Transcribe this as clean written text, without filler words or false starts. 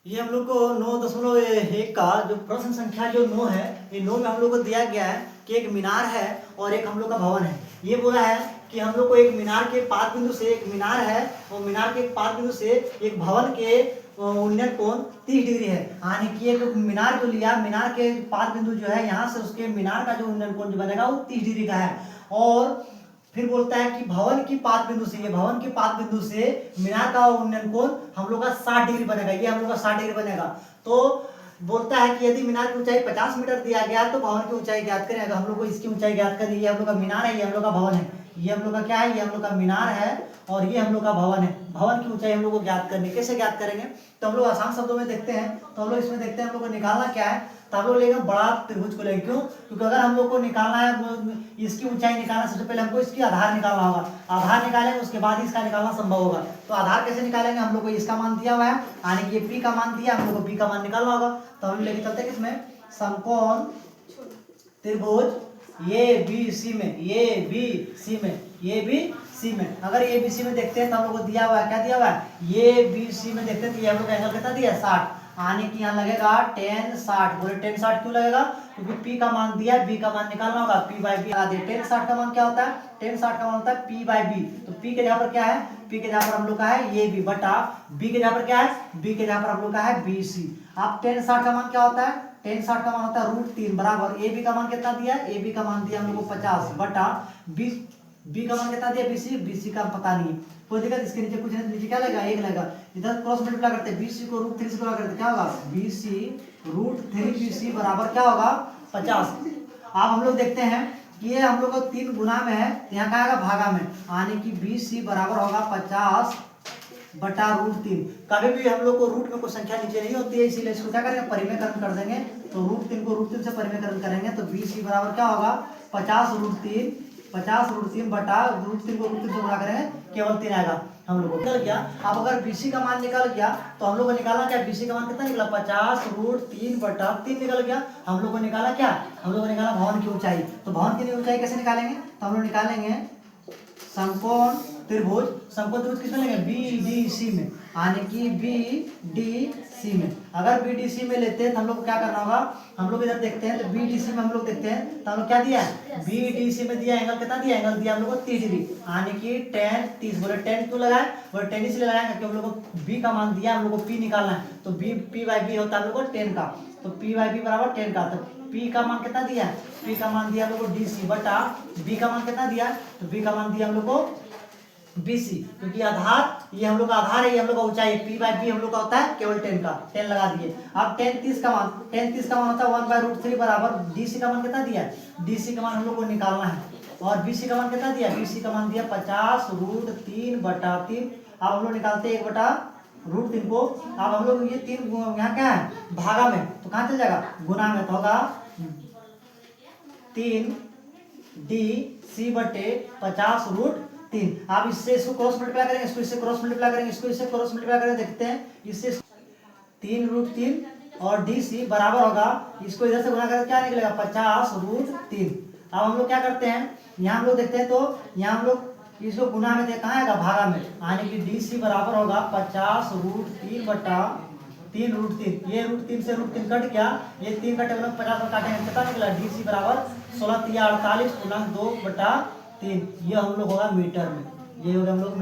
ये हम लोग को 9.1 का जो प्रश्न संख्या जो 9 है, ये 9 में हम लोग को दिया गया है कि एक मीनार है और एक हम लोग का भवन है। ये बोला है कि हम लोग को एक मीनार के पाद बिंदु से, एक मीनार है और मीनार के पाद बिंदु से एक भवन के उन्नयन कोण 30 डिग्री है। यानी कि एक मीनार जो लिया, मीनार के पाद बिंदु जो है यहाँ से उसके मीनार का जो उन्नयन कोण जो बनेगा वो 30 डिग्री का है। और फिर बोलता है कि भवन की पाद बिंदु से, ये भवन के पाद बिंदु से मीनार का उन्नयन कोण हम लोग का 60 डिग्री बनेगा। ये हम लोग का 60 डिग्री बनेगा। तो बोलता है कि यदि मीनार की ऊंचाई 50 मीटर दिया गया तो भवन की ऊंचाई ज्ञात करें। अगर हम लोग को इसकी ऊंचाई ज्ञात करनी है, ये हम लोग का मीनार है, ये हम लोग का भवन है। ये हम लोग का क्या है, ये हम लोग का मीनार है और ये हम लोग का भवन है। भवन की ऊंचाई हम लोग को ज्ञात करनी, कैसे ज्ञात करेंगे? तो हम लोग आसान शब्दों में देखते हैं। तो हम लोग इसमें देखते हैं हम लोग को निकालना क्या है, तो हम लोग लेंगे बड़ा त्रिभुज को लेंगे। क्यों? क्योंकि अगर हम लोग को निकालना है, इसकी ऊंचाई निकालना, सबसे पहले हमको इसकी आधार निकालना होगा। आधार निकालेंगे उसके बाद इसका निकालना संभव होगा। तो आधार कैसे निकालेंगे? हम लोग को इसका मान दिया हुआ है, यानी कि पी का मान दिया, हम लोग को पी का मान निकालना होगा। तो हम लेके चलते हैं किसमें, समकोण त्रिभुज ए बी सी में, ए बी सी में, ए बी सी में। अगर ए बी सी में देखते हैं तो हम लोग को दिया हुआ है, क्या दिया हुआ है, ए बी सी में देखते हैं तो ये हम लोग का एंगल कितना दिया है, 60। आने की यहाँ लगेगा tan 60। बोले tan 60 क्यों लगेगा? क्योंकि P का मान दिया है, B का मान निकालना होगा, P बाई बी लगा दिए। tan 60 का मान क्या होता है? tan 60 का मान होता है P बाई बी। तो P के जगह पर क्या है, P के जगह पर हम लोग का है ये B बटा B के जगह पर क्या है, B के जगह पर हम लोग का है BC। अब tan 60 का मान क्या होता है? tan 60 का मान होता है √3 बराबर AB का मान कितना दिया है, AB का मान दिया हम लोग को 50 बटा B का मान कितना दिया, BC का पता नहीं है। कोई दिक्कत, इसके नीचे कुछ नहीं, नीचे क्या लगेगा, 1 लगेगा। इधर क्रॉस मल्टीप्लाई करते हैं, BC को √3 से गुणा करते क्या होगा, BC √3 BC बराबर क्या होगा, 50। अब हम लोग देखते हैं कि ये हम लोग को 3 गुना में है, यहाँ क्या आएगा, भागा में, यानी कि BC बराबर होगा 50 बटा √3। कभी भी हम लोग को रूट में कोई संख्या नीचे नहीं होती है, इसीलिए इसको क्या करेंगे, परिमेयकरण कर देंगे। तो √3 को √3 से परिमेयकरण करेंगे तो BC बराबर क्या होगा, 50 √3 बटा √3 को √3 से गुणा करेंगे, केवल 3 आएगा। हम लोग को निकल गया। अब अगर BC का मान निकल गया तो हम लोग को निकालना क्या, BC का मान कितना निकला, 50 √3 बटा 3 निकल गया। हम लोग को निकाला क्या, हम लोग को निकाला भवन की ऊंचाई। तो भवन की ऊंचाई कैसे निकालेंगे? तो हम लोग निकालेंगे समकोण त्रिभुज, समकोण त्रिभुज किसमें लेंगे, BDC में, यानी कि BDC में। अगर BDC में लेते हैं तो हम लोग को क्या करना होगा, हम लोग इधर देखते हैं तो BDC में हम लोग देखते हैं तो हम लोग क्या दिया है, BDC में दिया एंगल कितना दिया, एंगल दिया हम लोग को 30 डिग्री, यानी कि tan 30। बोले tan क्यों लगाए, बोले tan इसलिए लगाए क्योंकि हम लोग को B का मान दिया, हम लोग को P निकालना है। तो P बाई बी होता है हम लोग को tan का, तो P बाई बी बराबर tan का। तो P का मान कितना दिया है, P का मान दिया हम लोग को DC बटा B का मान कितना दिया, तो B का मान दिया हम लोग को BC। क्योंकि आधार, ये हम लोग का आधार है, ये हम लोग का ऊंचाई, P बाई बी हम लोग का होता है केवल 10 का, 10 लगा दिए। अब tan 30 का मान, tan 30 का मान होता है 1/√3 बराबर DC का मान कितना दिया है, DC का मान हम लोग को निकालना है। और BC का मान कितना दिया, BC का मान दिया 50 √3 बटा 3। अब हम लोग निकालते हैं 1 बटा √3 को। अब हम लोग ये 3 यहाँ क्या है, भागा में, तो कहाँ चल जाएगा, गुना में, तो होगा 3DC बटे 50 √3। आप इससे इसको क्रॉस मल्टीप्लाई करेंगे, इसको इससे क्रॉस मल्टीप्लाई करेंगे, इसको इससे क्रॉस मल्टीप्लाई करेंगे, देखते हैं इससे 3 √3 और DC बराबर होगा, इसको इधर से गुणा करें क्या निकलेगा, 50 √3। अब हम लोग क्या करते हैं, यहाँ हम लोग देखते हैं तो यहाँ हम लोग इसको गुना में कहाँ आएगा, भागा में, यानी कि DC बराबर होगा 50 √3 बटा 3 √3। ये √3 से √3 कट गया, ये 3 कटे मतलब 50 में काटेंगे, पता निकला DC बराबर 16 × 3 = 48 × 2 बटा 3। ये हम लोग होगा मीटर में, ये होगा हम लोग